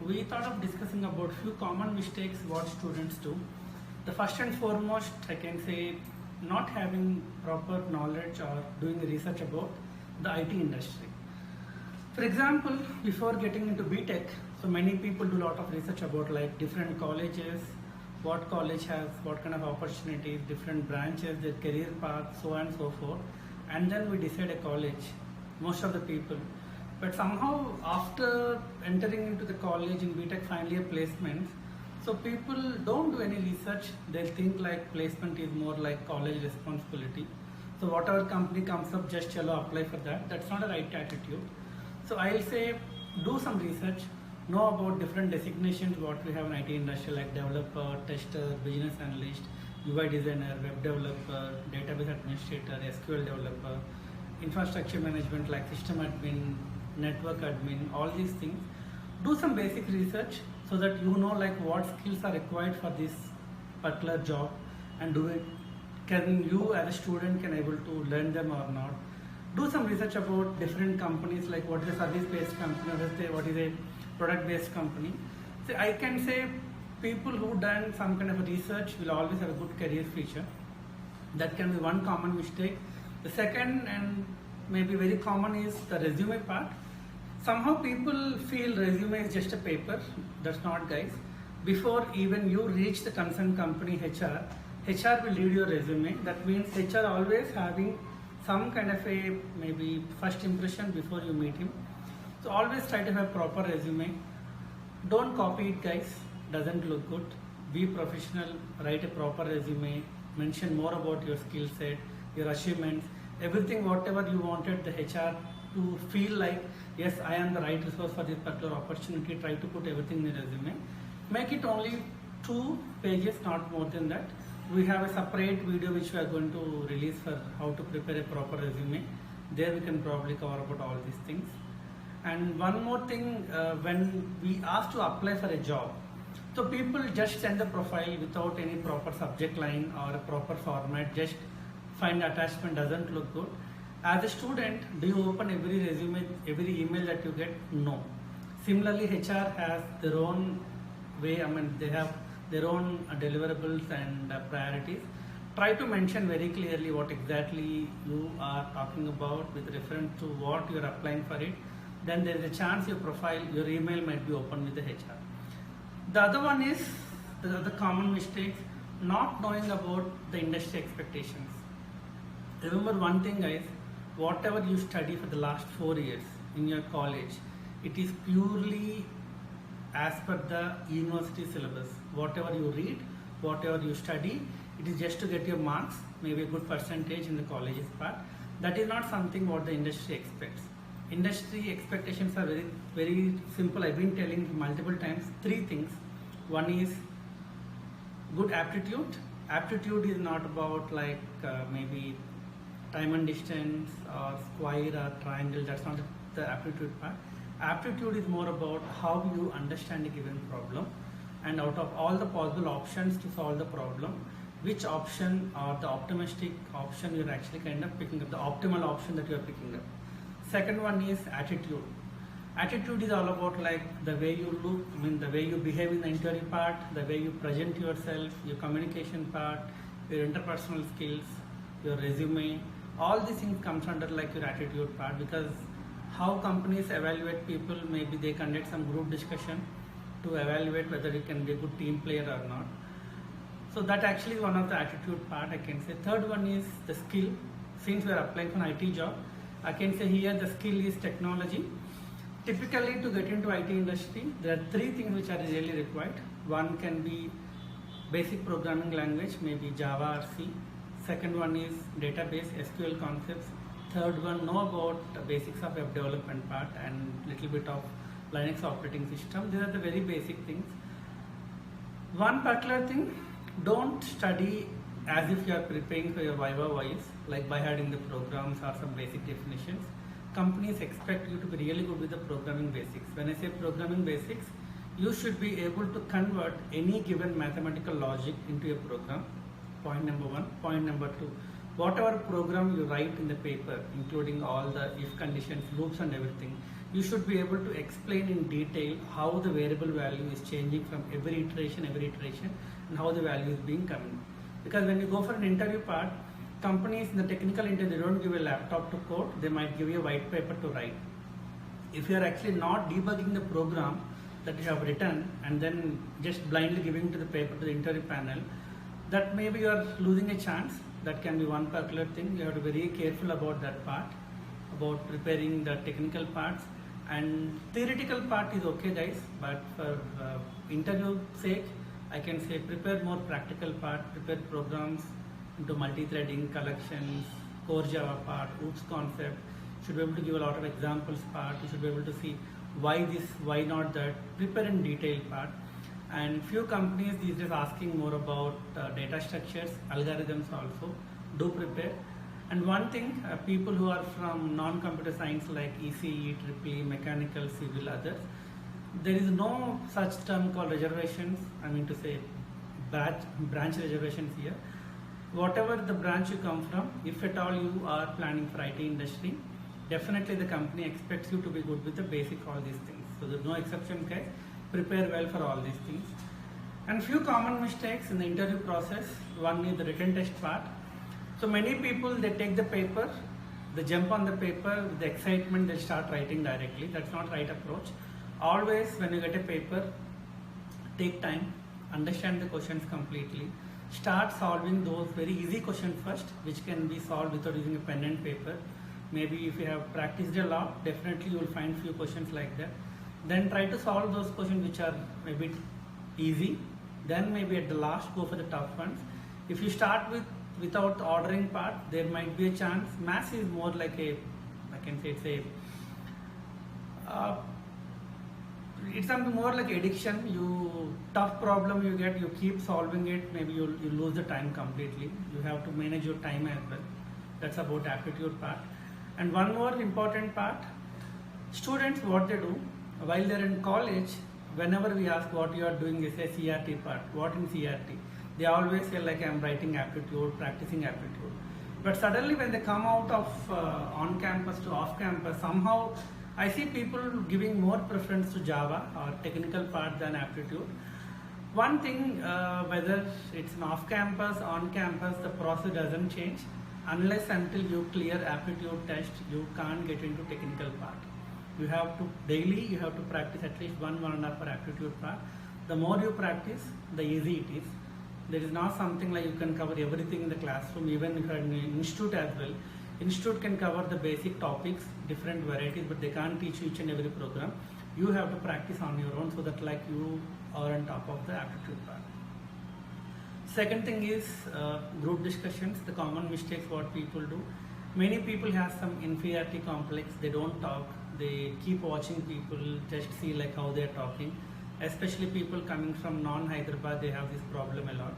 we thought of discussing about few common mistakes what students do. The first and foremost, I can say, not having proper knowledge or doing research about the IT industry. For example, before getting into BTech, so many people do a lot of research about like different colleges, what college has, what kind of opportunities, different branches, their career path, so on and so forth. And then we decide a college, most of the people. But somehow after entering into the college in BTech, finally a placement, so people don't do any research. They think like placement is more like college responsibility. So whatever company comes up, just apply for that. That's not a right attitude. So I'll say do some research, know about different designations what we have in IT industry like developer, tester, business analyst, UI designer, web developer, database administrator, SQL developer, infrastructure management like system admin, network admin, all these things. Do some basic research so that you know like what skills are required for this particular job and do it. Can you as a student can able to learn them or not? Do some research about different companies like what is a service-based company, what is a product-based company. So I can say people who done some kind of research will always have a good career future. That can be one common mistake. The second and maybe very common is the resume part. Somehow people feel resume is just a paper. That's not, guys. Before even you reach the concerned company HR will read your resume. That means HR always having some kind of a maybe first impression before you meet him. So always try to have proper resume. Don't copy it, guys. Doesn't look good. Be professional. Write a proper resume. Mention more about your skill set, your achievements, everything whatever you wanted the HR to feel like, yes, I am the right resource for this particular opportunity. Try to put everything in the resume. Make it only 2 pages, not more than that. We have a separate video which we are going to release for how to prepare a proper resume. There we can probably cover about all these things. And one more thing, when we ask to apply for a job, so people just send the profile without any proper subject line or a proper format, just find attachment doesn't look good. As a student, do you open every resume, every email that you get? No. Similarly, HR has their own way, they have their own deliverables and priorities. Try to mention very clearly what exactly you are talking about with reference to what you are applying for it. Then there is a chance your profile, your email might be open with the HR. The other one is the other common mistakes, not knowing about the industry expectations. Remember one thing, guys, whatever you study for the last 4 years in your college, it is purely as per the university syllabus. Whatever you read, whatever you study, it is just to get your marks, maybe a good percentage in the college's part. That is not something what the industry expects. Industry expectations are very, very simple. I've been telling multiple times 3 things. One is good aptitude. Aptitude is not about like maybe time and distance or square or triangle. That's not the aptitude part. Aptitude is more about how you understand a given problem, and out of all the possible options to solve the problem, which option or the optimistic option you're actually kind of picking up, the optimal option that you're picking up. Second one is attitude. Attitude is all about like the way you look, the way you behave in the interview part, the way you present yourself, your communication part, your interpersonal skills, your resume. All these things comes under like your attitude part, because how companies evaluate people, maybe they conduct some group discussion to evaluate whether you can be a good team player or not. So that actually is one of the attitude part, I can say. Third one is the skill. Since we are applying for an IT job, I can say here the skill is technology. Typically to get into IT industry, there are 3 things which are really required. One can be basic programming language, maybe Java or C. Second one is database, SQL concepts. Third one, know about the basics of web development part and little bit of Linux operating system. These are the very basic things. One particular thing, don't study as if you are preparing for your Viva voice, like by having the programs or some basic definitions. Companies expect you to be really good with the programming basics. When I say programming basics, you should be able to convert any given mathematical logic into a program. Point number 1. Point number 2, whatever program you write in the paper, including all the if conditions, loops and everything, you should be able to explain in detail how the variable value is changing from every iteration, and how the value is being coming. Because when you go for an interview part, companies in the technical interview, they don't give a laptop to code, they might give you a white paper to write. If you are actually not debugging the program that you have written and then just blindly giving to the paper to the interview panel, that maybe you are losing a chance. That can be one particular thing. You have to be very careful about that part, about preparing the technical parts. And theoretical part is okay, guys, but for interview sake, I can say prepare more practical part, prepare programs into multi-threading, collections, core Java part, OOPS concept. Should be able to give a lot of examples part. You should be able to see why this, why not that. Prepare in detail part. And few companies these days asking more about data structures, algorithms also. Do prepare. And one thing, people who are from non-computer science like ECE, EEE, mechanical, civil, others, there is no such term called reservations. I mean to say branch reservations here. Whatever the branch you come from, if at all you are planning for IT industry, definitely the company expects you to be good with the basic all these things. So there's no exception, guys. Prepare well for all these things. And few common mistakes in the interview process. One is the written test part. So many people, they take the paper, they jump on the paper with the excitement, they start writing directly. That's not right approach. Always when you get a paper, take time, understand the questions completely. Start solving those very easy questions first, which can be solved without using a pen and paper. Maybe if you have practiced a lot, definitely you will find few questions like that. Then try to solve those questions which are a bit easy. Then maybe at the last go for the tough ones. If you start without ordering part, there might be a chance. Maths is more like a, I can say it's something more like addiction. You tough problem you get, you keep solving it, maybe you lose the time completely. You have to manage your time as well. That's about aptitude part. And one more important part, students, what they do while they're in college, whenever we ask what you are doing, they say CRT part. What in CRT? They always say like I'm writing aptitude, practicing aptitude. But suddenly when they come out of on campus to off campus, somehow I see people giving more preference to Java or technical part than aptitude. One thing, whether it's an off campus, on campus, the process doesn't change. Unless until you clear aptitude test, you can't get into technical part. You have to daily, you have to practice at least 1.5 hours for aptitude part. The more you practice, the easy it is. There is not something like you can cover everything in the classroom, even if you are in an institute as well. Institute can cover the basic topics, different varieties, but they can't teach you each and every program. You have to practice on your own so that like you are on top of the aptitude part. Second thing is group discussions, the common mistakes what people do. Many people have some inferiority complex, they don't talk, they keep watching people, just see like how they are talking. Especially people coming from non-Hyderabad, they have this problem a lot.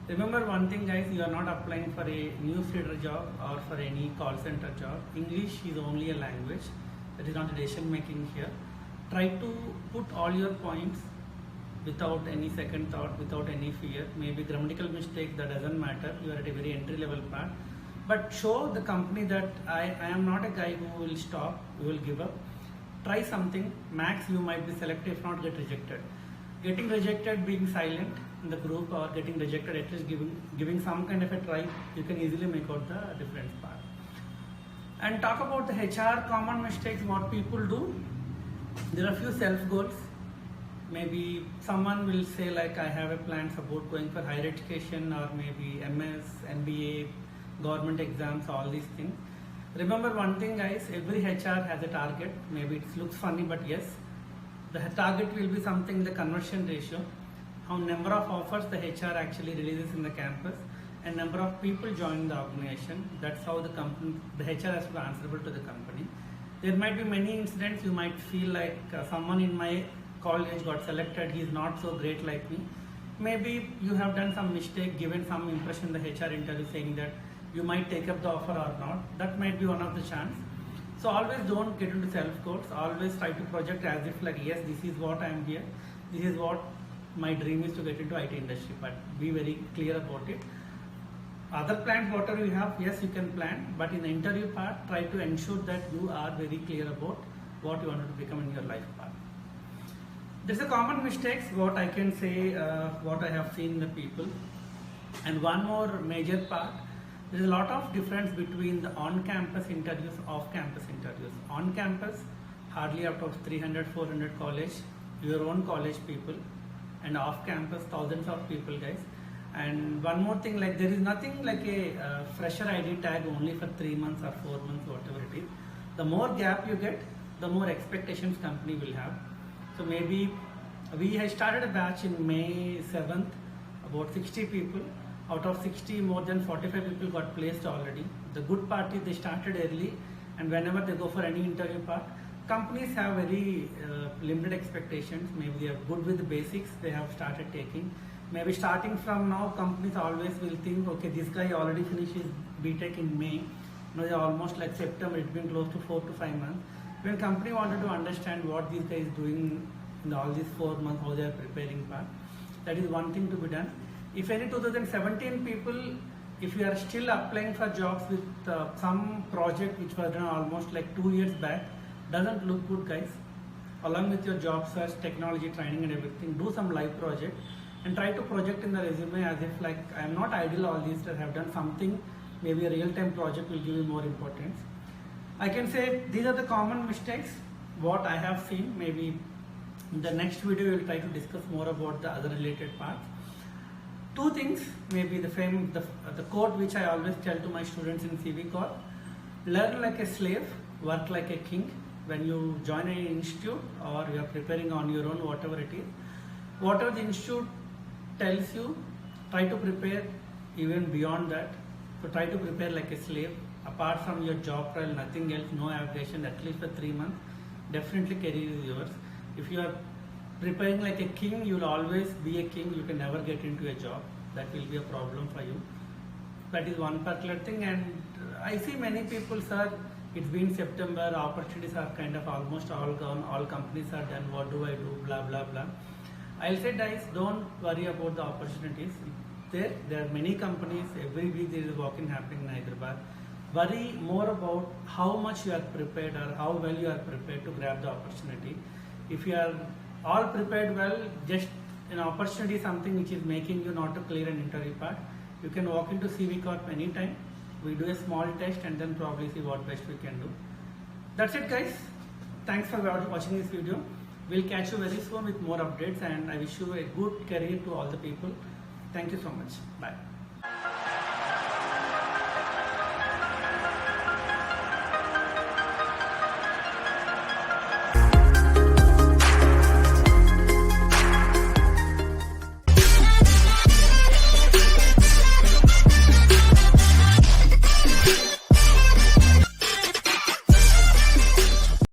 Remember one thing, guys, you are not applying for a newsreader job or for any call center job. English is only a language, that is not a decision making here. Try to put all your points without any second thought, without any fear. Maybe grammatical mistake, that doesn't matter, you are at a very entry level part. But show the company that I am not a guy who will stop, who will give up. Try something, max you might be selected, if not get rejected. Getting rejected, being silent in the group, or getting rejected, at least giving some kind of a try, you can easily make out the difference part. And talk about the HR common mistakes, what people do. There are few self goals. Maybe someone will say like I have a plan about going for higher education or maybe MS, MBA, government exams, all these things. Remember one thing, guys, every HR has a target. Maybe it looks funny, but yes, the target will be something, the conversion ratio, how number of offers the HR actually releases in the campus, and number of people joining the organization. That's how the company, the HR has to be answerable to the company. There might be many incidents. You might feel like someone in my college got selected, he is not so great like me. Maybe you have done some mistake, given some impression in the HR interview saying that you might take up the offer or not. That might be one of the chance. So always don't get into self-quotes. Always try to project as if like, yes, this is what I am here. This is what my dream is to get into IT industry. But be very clear about it. Other plans, whatever you have, yes, you can plan. But in the interview part, try to ensure that you are very clear about what you want to become in your life path. There's a common mistakes what I can say, what I have seen in the people. And one more major part, there is a lot of difference between the on-campus interviews, off-campus interviews. On campus, hardly out of 300, 400 college, your own college people, and off campus, thousands of people, guys. And one more thing, like there is nothing like a fresher ID tag only for 3 months or 4 months, whatever it is. The more gap you get, the more expectations company will have. So maybe we had started a batch in May 7th, about 60 people. Out of 60, more than 45 people got placed already. The good part is they started early, and whenever they go for any interview part, companies have very limited expectations. Maybe they are good with the basics, they have started taking. Maybe starting from now, companies always will think, okay, this guy already finished his BTech in May. Now they're almost like September, it's been close to 4 to 5 months. When company wanted to understand what this guy is doing in all these 4 months, how they are preparing part, that is one thing to be done. If any 2017 people, if you are still applying for jobs with some project which was done almost like 2 years back, doesn't look good, guys. Along with your job search, technology training and everything, do some live project and try to project in the resume as if like I am not idle all these, that I have done something, maybe a real-time project will give you more importance. I can say these are the common mistakes what I have seen. Maybe in the next video we will try to discuss more about the other related parts. 2 things, maybe the quote which I always tell to my students in CV Corp: learn like a slave, work like a king. When you join an institute or you are preparing on your own, whatever it is, whatever the institute tells you, try to prepare even beyond that. So try to prepare like a slave. Apart from your job trial, nothing else, no aviation, at least for 3 months. Definitely career is yours. If you are preparing like a king, you will always be a king. You can never get into a job. That will be a problem for you. That is one particular thing. And I see many people, sir, it's been September, opportunities are kind of almost all gone, all companies are done, what do I do, blah, blah, blah. I'll say, guys, don't worry about the opportunities. There are many companies, every week there is a walk-in happening in Hyderabad. Worry more about how much you are prepared or how well you are prepared to grab the opportunity. If you are all prepared well, just an opportunity is something which is making you not to clear an interview part, you can walk into CV Corp anytime. We do a small test and then probably see what best we can do. That's it, guys. Thanks for watching this video. We'll catch you very soon with more updates, and I wish you a good career to all the people. Thank you so much. Bye.